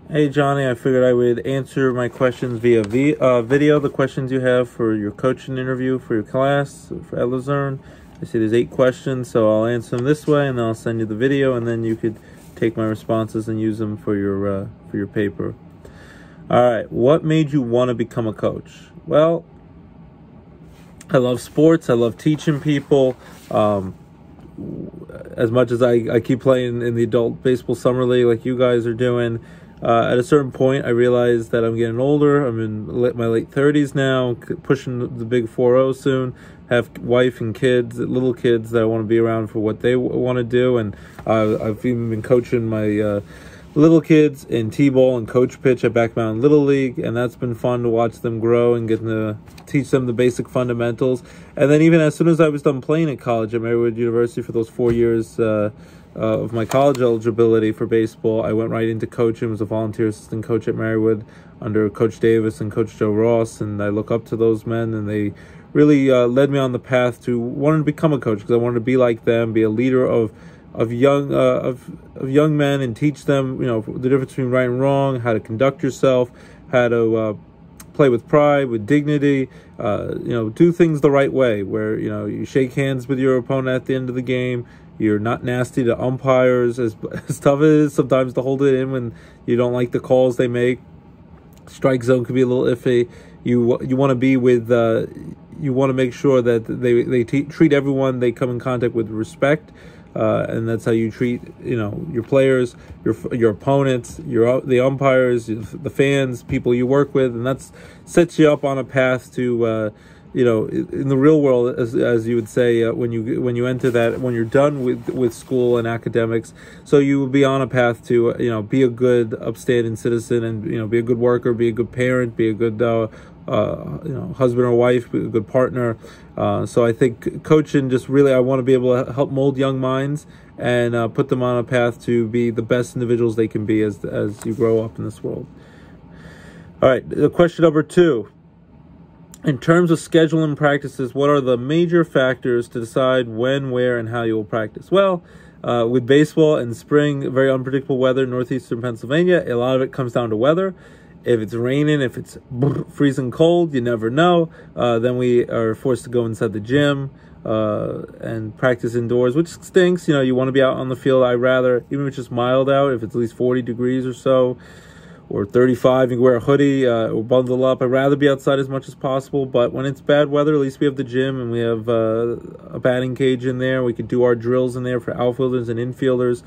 Hey Johnny, I figured I would answer my questions via video, the questions you have for your coaching interview for your class, for Elazern. I see there's 8 questions, so I'll answer them this way, and then I'll send you the video, and then you could take my responses and use them for your paper. All right, what made you want to become a coach? Well, I love sports. I love teaching people. As much as I keep playing in the adult baseball summer league like you guys are doing, at a certain point, I realized that I'm getting older. I'm in my late 30s now, pushing the big 4-0 soon. Have wife and kids, little kids that I want to be around for what they want to do. And I've even been coaching my little kids in T-ball and coach pitch at Back Mountain Little League, and that's been fun to watch them grow and getting to teach them the basic fundamentals. And then even as soon as I was done playing at college at Marywood University for those 4 years of my college eligibility for baseball, I went right into coaching. Was a volunteer assistant coach at Marywood under Coach Davis and Coach Joe Ross, and I look up to those men, and they really led me on the path to wanting to become a coach because I wanted to be like them, be a leader of young men, and teach them, the difference between right and wrong, how to conduct yourself, how to play with pride, with dignity, do things the right way, where you shake hands with your opponent at the end of the game. You're not nasty to umpires, as tough as it is sometimes to hold it in when you don't like the calls they make. Strike zone could be a little iffy. You want to be with. You want to make sure that they treat everyone they come in contact with respect. And that's how you treat, your players, your opponents, the umpires, the fans, people you work with, and that sets you up on a path to, in the real world, as you would say, when you enter that, when you're done with school and academics, so you will be on a path to, be a good, upstanding citizen, and be a good worker, be a good parent, be a good husband or wife, a good partner. So I think coaching just really, I want to be able to help mold young minds and put them on a path to be the best individuals they can be as you grow up in this world. All right, question number 2. In terms of scheduling practices, what are the major factors to decide when, where, and how you will practice? Well, with baseball in spring, very unpredictable weather in northeastern Pennsylvania, a lot of it comes down to weather. If it's raining, if it's freezing cold, you never know. Then we are forced to go inside the gym and practice indoors, which stinks. You want to be out on the field. I'd rather, even if it's just mild out, if it's at least 40 degrees or so, or 35, you can wear a hoodie or bundle up. I'd rather be outside as much as possible. But when it's bad weather, at least we have the gym and we have a batting cage in there. We could do our drills in there for outfielders and infielders.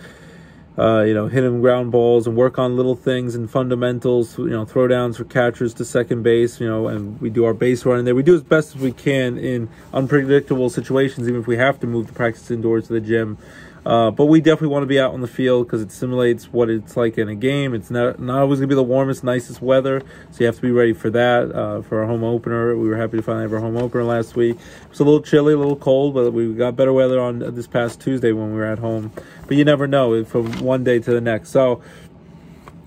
Hitting ground balls and work on little things and fundamentals, throw downs for catchers to second base, and we do our base running there. We do as best as we can in unpredictable situations, even if we have to move the practice indoors to the gym. But we definitely want to be out on the field because it simulates what it's like in a game. It's not always going to be the warmest, nicest weather, so you have to be ready for that. For our home opener, we were happy to finally have our home opener last week. It was a little chilly, a little cold, but we got better weather on this past Tuesday when we were at home. But you never know from one day to the next. So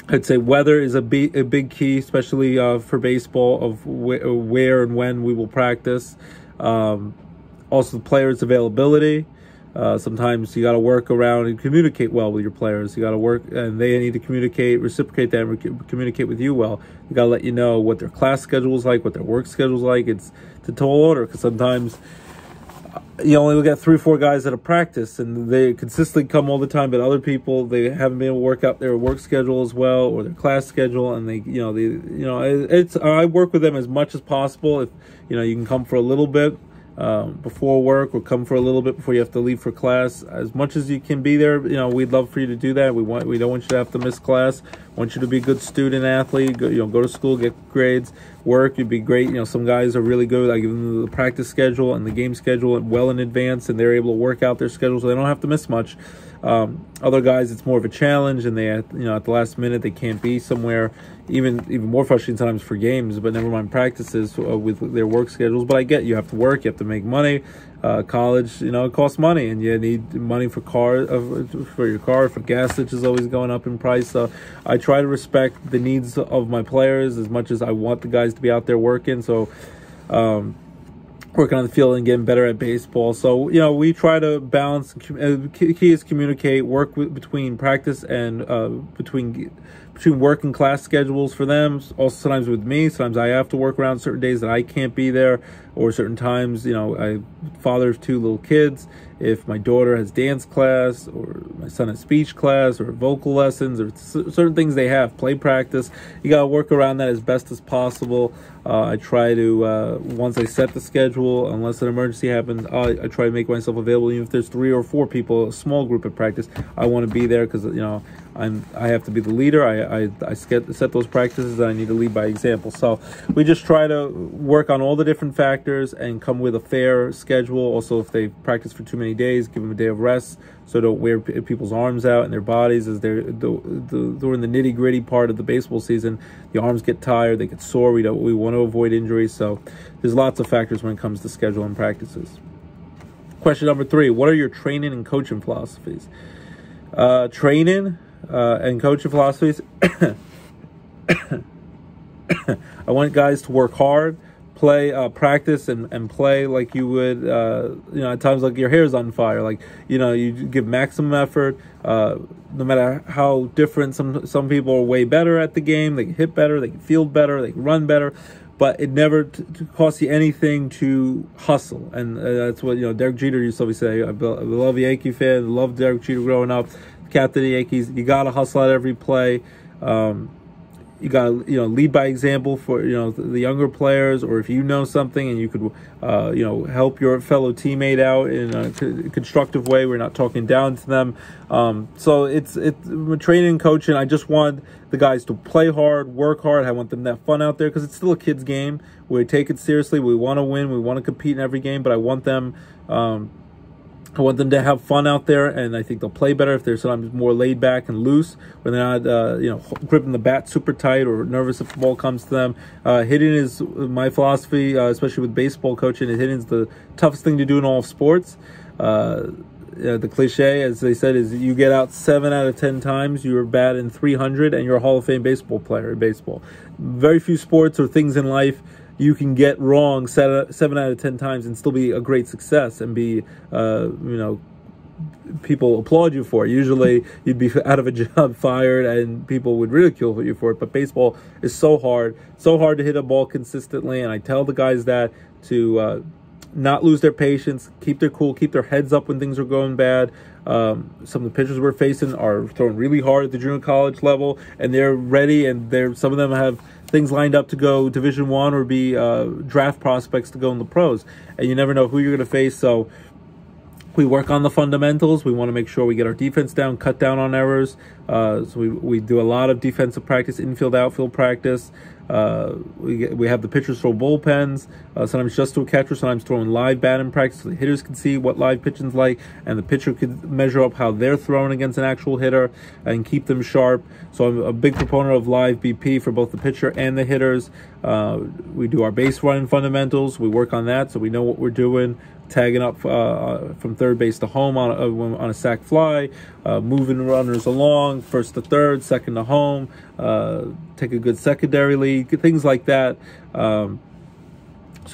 I'd say weather is a big key, especially for baseball, of where and when we will practice. Also, the players' availability. Sometimes you got to work around and communicate well with your players. You got to work, and they need to reciprocate that, and communicate with you well. You got to let you know what their class schedule is like, what their work schedule is like. It's a tall order because sometimes you only will get 3 or 4 guys at a practice, and they consistently come all the time. But other people, they haven't been able to work out their work schedule as well, or their class schedule, and I work with them as much as possible. If you can come for a little bit before work, or come for a little bit before you have to leave for class, as much as you can be there. We'd love for you to do that. We don't want you to have to miss class. We want you to be a good student athlete. Go to school, get grades, work. You'd be great. Some guys are really good. I give them the practice schedule and the game schedule well in advance, and they're able to work out their schedule so they don't have to miss much. Other guys, it's more of a challenge, and they, at the last minute, they can't be somewhere. Even more frustrating times for games, but never mind practices with their work schedules. But I get you have to work, you have to make money. College, it costs money, and you need money for your car, for gas, which is always going up in price. So I try to respect the needs of my players as much as I want the guys to be out there working. So working on the field and getting better at baseball. So, we try to balance. Key is communicate, work between practice and between work and class schedules for them. Also, sometimes with me, sometimes I have to work around certain days that I can't be there, or certain times, I father of 2 little kids. If my daughter has dance class, or my son has speech class, or vocal lessons, or certain things they have, play practice, you got to work around that as best as possible. I try to, once I set the schedule, unless an emergency happens, I try to make myself available. Even if there's 3 or 4 people, a small group at practice, I want to be there because, I have to be the leader. I set those practices, and I need to lead by example. So we just try to work on all the different factors and come with a fair schedule. Also, if they practice for too many days, give them a day of rest, so don't wear people's arms out and their bodies as they're during the nitty-gritty part of the baseball season. The arms get tired, they get sore. We want to avoid injuries. So there's lots of factors when it comes to schedule and practices. Question number 3: what are your training and coaching philosophies? Training and coaching philosophies. I want guys to work hard, practice and play like you would, at times like your hair is on fire. Like, you give maximum effort. No matter how different, some people are way better at the game. They can hit better, they can field better, they can run better. But it never costs you anything to hustle. And that's what, Derek Jeter used to always say. I love a Yankee fan. I loved Derek Jeter growing up. Captain of the Yankees. You got to hustle at every play. You got to, lead by example for, the younger players, or if you know something and you could, help your fellow teammate out in a constructive way. We're not talking down to them. So it's training and coaching. I just want the guys to play hard, work hard. I want them to have fun out there because it's still a kid's game. We take it seriously. We want to win. We want to compete in every game, but I want them to have fun out there, and I think they'll play better if they're sometimes more laid back and loose, when they're not, gripping the bat super tight or nervous if the ball comes to them. Hitting is my philosophy, especially with baseball coaching. Hitting is the toughest thing to do in all of sports. The cliche, as they said, is you get out 7 out of 10 times, you're batting 300, and you're a Hall of Fame baseball player in baseball. Very few sports or things in life you can get wrong 7 out of 10 times and still be a great success and be, people applaud you for it. Usually you'd be out of a job, fired, and people would ridicule you for it. But baseball is so hard to hit a ball consistently. And I tell the guys that to not lose their patience, keep their cool, keep their heads up when things are going bad. Some of the pitchers we're facing are throwing really hard at the junior college level, and they're ready, and some of them have things lined up to go Division I or be draft prospects to go in the pros. And you never know who you're going to face. So we work on the fundamentals. We want to make sure we get our defense down, cut down on errors. So we do a lot of defensive practice, infield, outfield practice. We have the pitchers throw bullpens, sometimes just to a catcher, sometimes throwing live batting practice so the hitters can see what live pitching's like, and the pitcher can measure up how they're throwing against an actual hitter and keep them sharp. So I'm a big proponent of live BP for both the pitcher and the hitters. We do our base running fundamentals. We work on that so we know what we're doing. Tagging up from third base to home on a sac fly, moving runners along, first to third, second to home, take a good secondary lead, things like that. So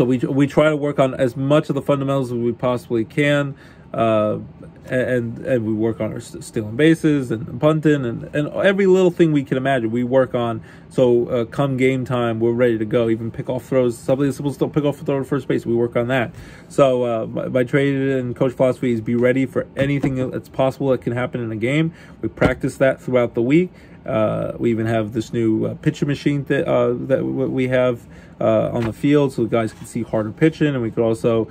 we try to work on as much of the fundamentals as we possibly can, and we work on our stealing bases and punting and every little thing we can imagine we work on. So come game time, we're ready to go. Even pickoff throws, some of the people still pick off a throw to first base. We work on that. So my training and coach philosophy is be ready for anything that's possible that can happen in a game. We practice that throughout the week. We even have this new pitching machine that we have on the field, so the guys can see harder pitching, and we could also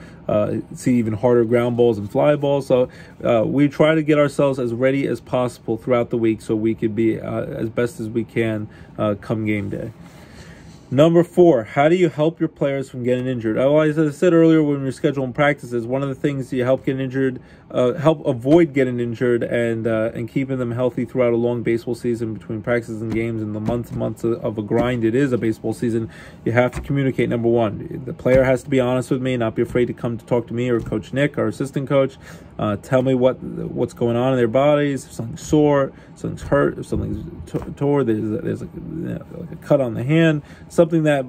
see even harder ground balls and fly balls. So we try to get ourselves as ready as possible throughout the week so we could be as best as we can come game day. Number 4, how do you help your players from getting injured? Well, as I said earlier, when we're scheduling practices, one of the things you help avoid getting injured and keeping them healthy throughout a long baseball season between practices and games and the months of a grind it is a baseball season. You have to communicate. Number 1, the player has to be honest with me, not be afraid to come to talk to me or Coach Nick, our assistant coach. Tell me what's going on in their bodies. If something's sore, if something's hurt, if something's tore, there's like a cut on the hand. something that,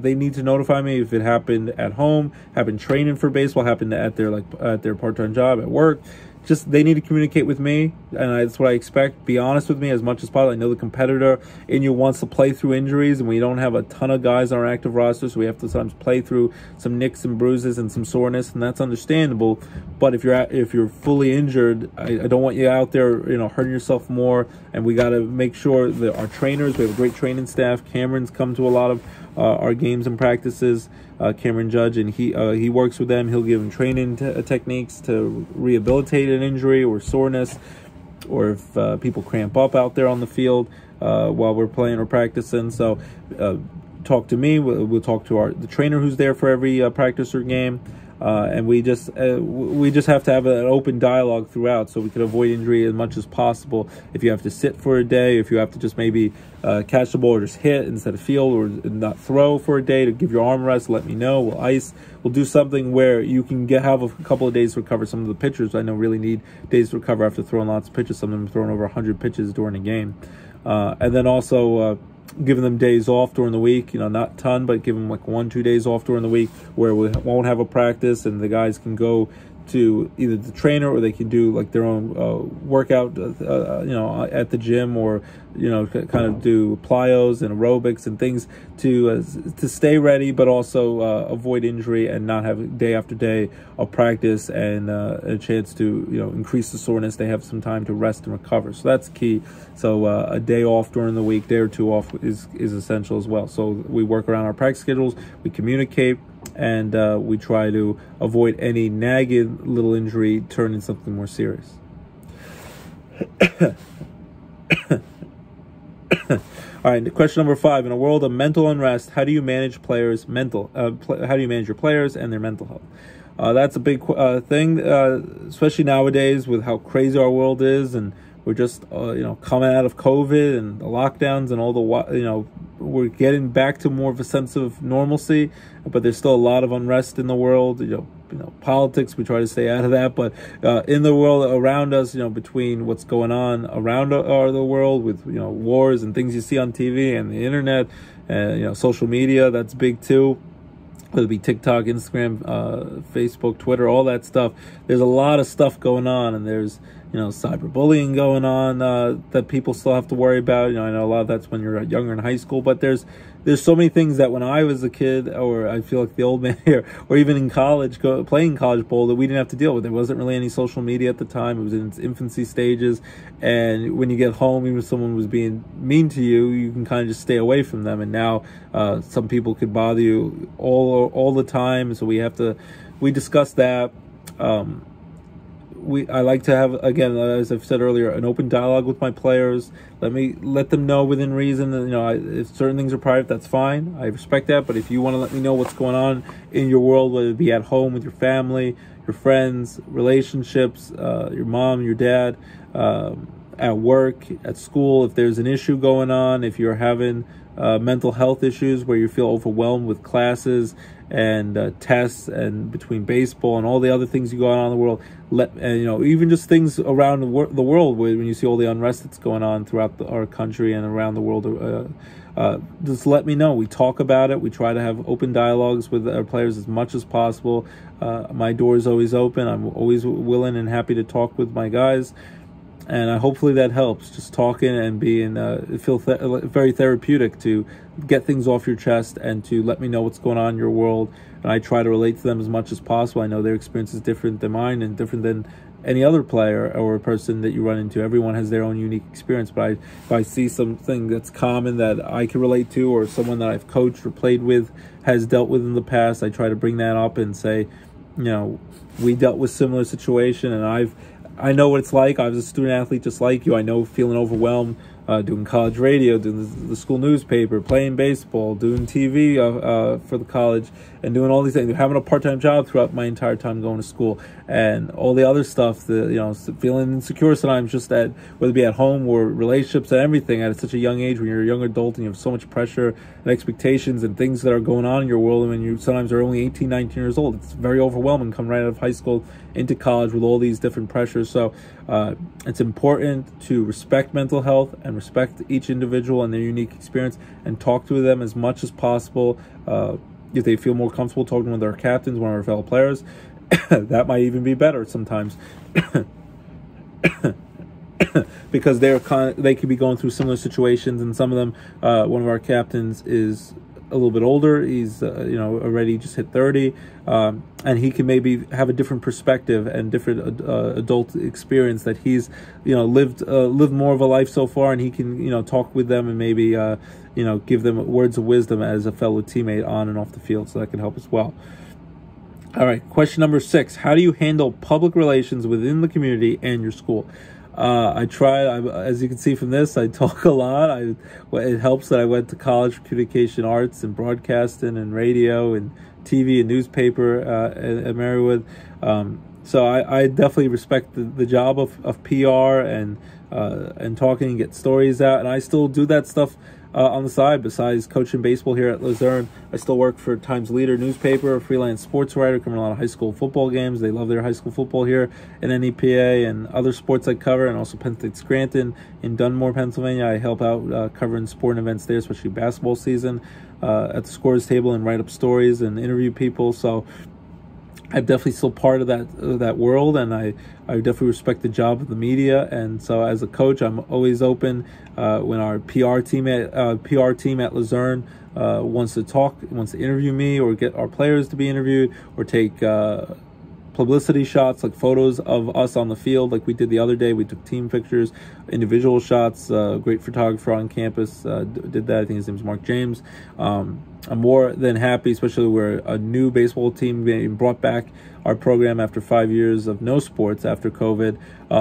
they need to notify me if it happened at home, happened training for baseball, happened at their part-time job at work. Just, they need to communicate with me, and that's what I expect. Be honest with me as much as possible. I know the competitor in you wants to play through injuries, and we don't have a ton of guys on our active roster, so we have to sometimes play through some nicks and bruises and some soreness, and that's understandable. But if you're fully injured, I don't want you out there, hurting yourself more. And we got to make sure that our trainers, we have a great training staff. Cameron's come to a lot of our games and practices, Cameron Judge, and he works with them. He'll give them training techniques to rehabilitate an injury or soreness, or if people cramp up out there on the field while we're playing or practicing. So talk to me. We'll talk to the trainer who's there for every practice or game. And we just have to have an open dialogue throughout, so we can avoid injury as much as possible. If you have to sit for a day, if you have to just maybe catch the ball or just hit instead of field, or not throw for a day to give your arm rest, let me know. We'll ice. We'll do something where you can have a couple of days to recover. Some of the pitchers I know really need days to recover after throwing lots of pitches. Some of them throwing over 100 pitches during a game. And then also giving them days off during the week, not a ton, but give them like 1-2 days off during the week where we won't have a practice, and the guys can go to either the trainer, or they can do like their own workout, at the gym, or kind of do plyos and aerobics and things to stay ready, but also avoid injury and not have day after day of practice and a chance to increase the soreness. They have some time to rest and recover, so that's key. So a day off during the week, day or two off is essential as well. So we work around our practice schedules, we communicate, and we try to avoid any nagging little injury turning something more serious. All right, question number 5. In a world of mental unrest, how do you manage how do you manage your players and their mental health? That's a big thing, especially nowadays with how crazy our world is, and we're just coming out of COVID and the lockdowns and all the we're getting back to more of a sense of normalcy, but there's still a lot of unrest in the world. Politics, we try to stay out of that, but in the world around us, between what's going on around the world with wars and things you see on TV and the internet, and social media, that's big too. Whether it be TikTok, Instagram, Facebook, Twitter, all that stuff. There's a lot of stuff going on, and there's cyberbullying going on that people still have to worry about. I know a lot of that's when you're younger in high school, but there's so many things that when I was a kid, or I feel like the old man here, or even in college, playing college ball, that we didn't have to deal with. There wasn't really any social media at the time. It was in its infancy stages, and when you get home, even if someone was being mean to you, you can kind of just stay away from them. And now some people could bother you all the time, so we discuss that. I like to have, again, as I've said earlier, an open dialogue with my players. Let them know within reason that, if certain things are private, that's fine. I respect that. But if you want to let me know what's going on in your world, whether it be at home with your family, your friends, relationships, your mom, your dad, at work, at school, if there's an issue going on, if you're having mental health issues where you feel overwhelmed with classes and tests, and between baseball and all the other things going on in the world, even just things around the world, when you see all the unrest that's going on throughout our country and around the world, just let me know. We talk about it. We try to have open dialogues with our players as much as possible. My door is always open. I'm always willing and happy to talk with my guys. And hopefully that helps, just talking and being very therapeutic to get things off your chest and to let me know what's going on in your world. And I try to relate to them as much as possible. I know their experience is different than mine and different than any other player or a person that you run into. Everyone has their own unique experience, but if I see something that's common that I can relate to, or someone that I've coached or played with has dealt with in the past, I try to bring that up and say, we dealt with similar situation, and I know what it's like. I was a student athlete just like you. I know feeling overwhelmed, doing college radio, doing the school newspaper, playing baseball, doing TV for the college, and doing all these things, having a part-time job throughout my entire time going to school, and all the other stuff, feeling insecure sometimes, just whether it be at home or relationships and everything at such a young age, when you're a young adult and you have so much pressure and expectations and things that are going on in your world, and when you sometimes are only 18, 19 years old. It's very overwhelming coming right out of high school into college with all these different pressures. So it's important to respect mental health and respect each individual and their unique experience, and talk to them as much as possible. If they feel more comfortable talking with our captains, one of our fellow players, that might even be better sometimes. Because they could be going through similar situations, and some of them, one of our captains is a little bit older. He's already just hit 30, and he can maybe have a different perspective and different adult experience that he's lived more of a life so far, and he can talk with them and maybe give them words of wisdom as a fellow teammate on and off the field, so that can help as well. All right, question number 6: how do you handle public relations within the community and your school? I try, as you can see from this, I talk a lot. It helps that I went to college for communication arts and broadcasting and radio and TV and newspaper at Marywood. So I definitely respect the job of PR and talking and get stories out. And I still do that stuff on the side. Besides coaching baseball here at Luzerne, I still work for Times Leader newspaper, a freelance sports writer, covering a lot of high school football games. They love their high school football here in NEPA, and other sports I cover, and also Penn State Scranton in Dunmore, Pennsylvania. I help out covering sporting events there, especially basketball season, at the scorers table, and write up stories and interview people. So I'm definitely still part of that world, and I definitely respect the job of the media. And so as a coach, I'm always open when our PR team at Luzerne wants to interview me, or get our players to be interviewed, or take publicity shots, like photos of us on the field, like we did the other day. We took team pictures, individual shots. Great photographer on campus did that. I think his name's Mark James. I'm more than happy, especially we're a new baseball team being brought back our program after 5 years of no sports after COVID.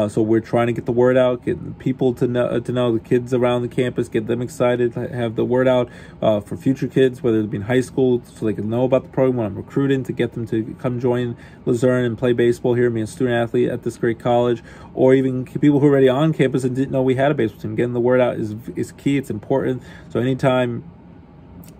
So we're trying to get the word out, get people to know the kids around the campus, get them excited, have the word out for future kids, whether it be in high school, so they can know about the program when I'm recruiting, to get them to come join Luzerne and play baseball here, be a student athlete at this great college, or even people who are already on campus and didn't know we had a baseball team. Getting the word out is key. It's important. So anytime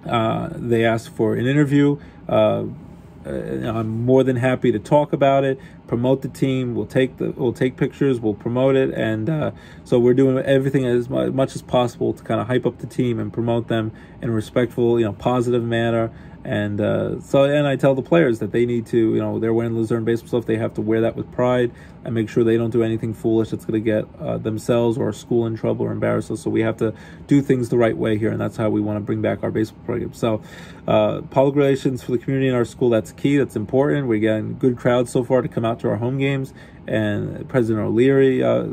they ask for an interview, I'm more than happy to talk about it, promote the team. We'll take pictures, we'll promote it, and so we're doing everything as much as possible to kind of hype up the team and promote them in a respectful, positive manner. And I tell the players that they need to, they're wearing Luzerne baseball stuff, they have to wear that with pride and make sure they don't do anything foolish that's going to get themselves or our school in trouble or embarrass us. So we have to do things the right way here, and that's how we want to bring back our baseball program. So public relations for the community in our school, that's key, that's important. We're getting good crowds so far to come out to our home games, and President O'Leary, our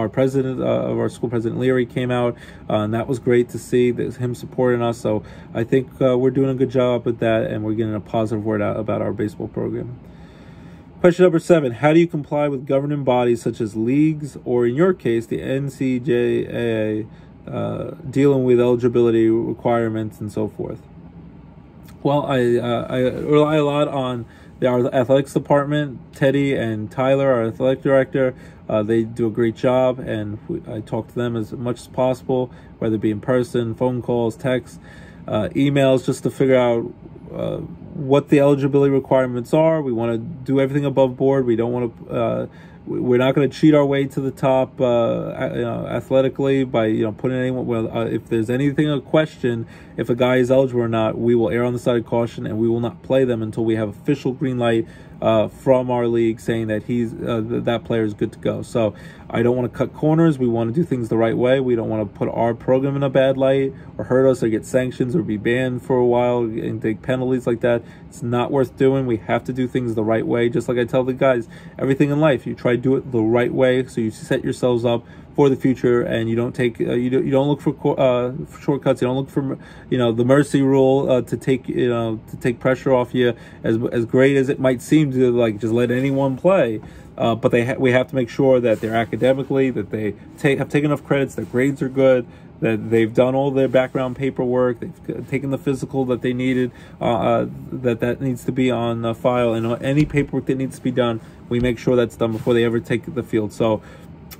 president of our school, President Leary, came out, and that was great to see him supporting us. So I think we're doing a good job with that, and we're getting a positive word out about our baseball program. Question number 7: how do you comply with governing bodies such as leagues, or in your case, the NCAA, dealing with eligibility requirements and so forth? Well, I rely a lot on our athletics department. Teddy and Tyler, our athletic director, they do a great job, and I talk to them as much as possible, whether it be in person, phone calls, texts, emails, just to figure out what the eligibility requirements are. We want to do everything above board. We don't want to we're not going to cheat our way to the top athletically by putting anyone. Well, if there's anything a question, if a guy is eligible or not, we will err on the side of caution, and we will not play them until we have official green light from our league saying that that player is good to go. So I don't want to cut corners. We want to do things the right way. We don't want to put our program in a bad light or hurt us or get sanctions or be banned for a while and take penalties like that. It's not worth doing. We have to do things the right way. Just like I tell the guys, everything in life, you try to do it the right way, so you set yourselves up for the future, and you don't take you don't look for shortcuts. You don't look for the mercy rule to take pressure off you. As great as it might seem to just let anyone play, but we have to make sure that they're academically, that they have taken enough credits, their grades are good, that they've done all their background paperwork, they've taken the physical that they needed, that needs to be on file, and any paperwork that needs to be done, we make sure that's done before they ever take the field. So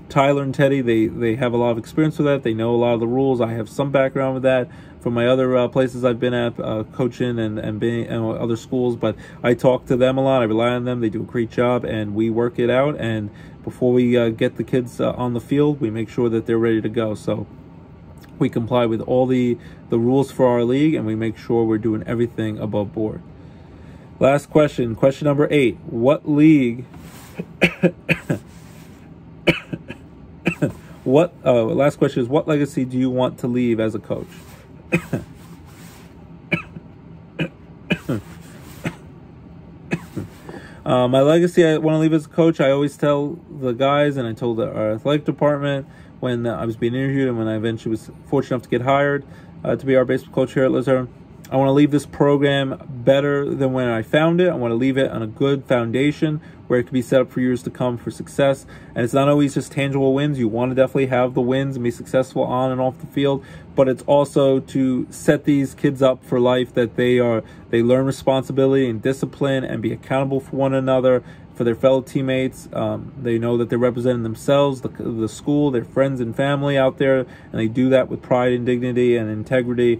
Tyler and Teddy, they have a lot of experience with that. They know a lot of the rules. I have some background with that from my other places I've been at, coaching and being and other schools. But I talk to them a lot. I rely on them. They do a great job, and we work it out. And before we get the kids on the field, we make sure that they're ready to go. So we comply with all the rules for our league, and we make sure we're doing everything above board. Last question, question number 8. What league... last question is, what legacy do you want to leave as a coach? My legacy I want to leave as a coach, I always tell the guys, and I told our athletic department when I was being interviewed and when I eventually was fortunate enough to get hired to be our baseball coach here at Luzerne, I want to leave this program better than when I found it. I want to leave it on a good foundation where it can be set up for years to come for success. And it's not always just tangible wins. You want to definitely have the wins and be successful on and off the field, but it's also to set these kids up for life, that they learn responsibility and discipline and be accountable for one another, for their fellow teammates. They know that they're representing themselves, the school, their friends and family out there, and they do that with pride and dignity and integrity.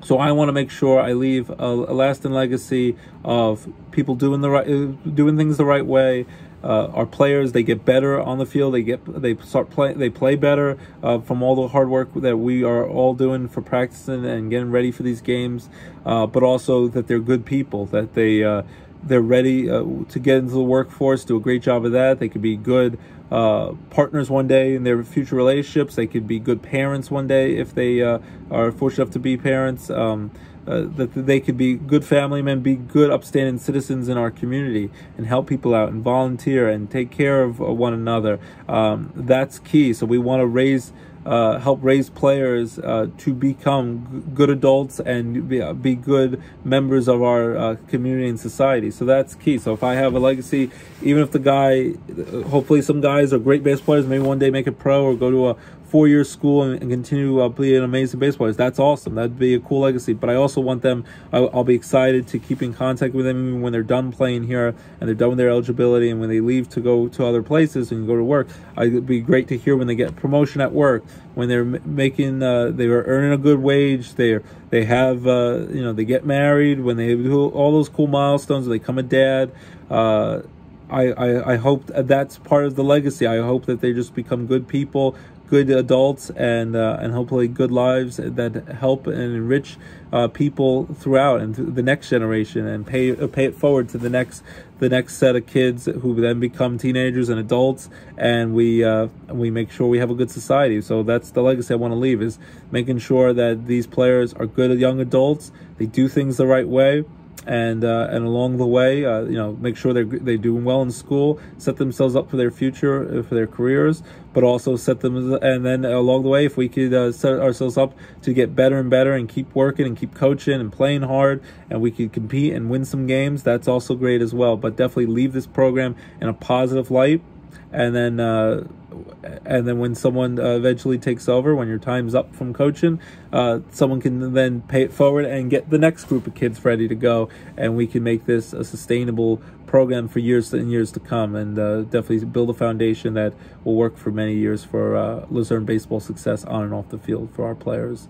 So I want to make sure I leave a lasting legacy of people doing things the right way. Our players, they get better on the field. They play better from all the hard work that we are all doing for practicing and getting ready for these games. But also that they're good people, that they're ready to get into the workforce, do a great job of that. They could be good partners one day in their future relationships. They could be good parents one day if they are fortunate enough to be parents. That they could be good family men, be good upstanding citizens in our community, and help people out and volunteer and take care of one another. That's key. So we want to help raise players to become good adults and be good members of our community and society. So that's key. So if I have a legacy, even if the guy, hopefully some guys are great baseball players, maybe one day make it pro or go to a 4-year school and continue being amazing baseball players. That's awesome. That'd be a cool legacy. But I also want them, I'll be excited to keep in contact with them even when they're done playing here and they're done with their eligibility, and when they leave to go to other places and go to work. It'd be great to hear when they get promotion at work, when they're making, they are earning a good wage, they have, they get married, when they do all those cool milestones, they become a dad. I hope that's part of the legacy. I hope that they just become good people, good adults, and hopefully good lives that help and enrich people throughout and the next generation, and pay it forward to the next set of kids who then become teenagers and adults, and we make sure we have a good society. So that's the legacy I want to leave, is making sure that these players are good young adults, they do things the right way, and along the way, make sure they're doing well in school, set themselves up for their future, for their careers, but also set them, and then along the way, if we could set ourselves up to get better and better and keep working and keep coaching and playing hard, and we could compete and win some games, that's also great as well. But definitely leave this program in a positive light, and then when someone eventually takes over, when your time's up from coaching, someone can then pay it forward and get the next group of kids ready to go, and we can make this a sustainable program for years and years to come, and definitely build a foundation that will work for many years for Luzerne baseball success on and off the field for our players.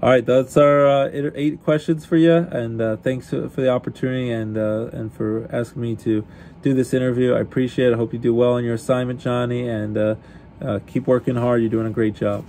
All right, that's our 8 questions for you, and thanks for the opportunity and for asking me to do this interview. I appreciate it. I hope you do well on your assignment, Johnny, and keep working hard. You're doing a great job.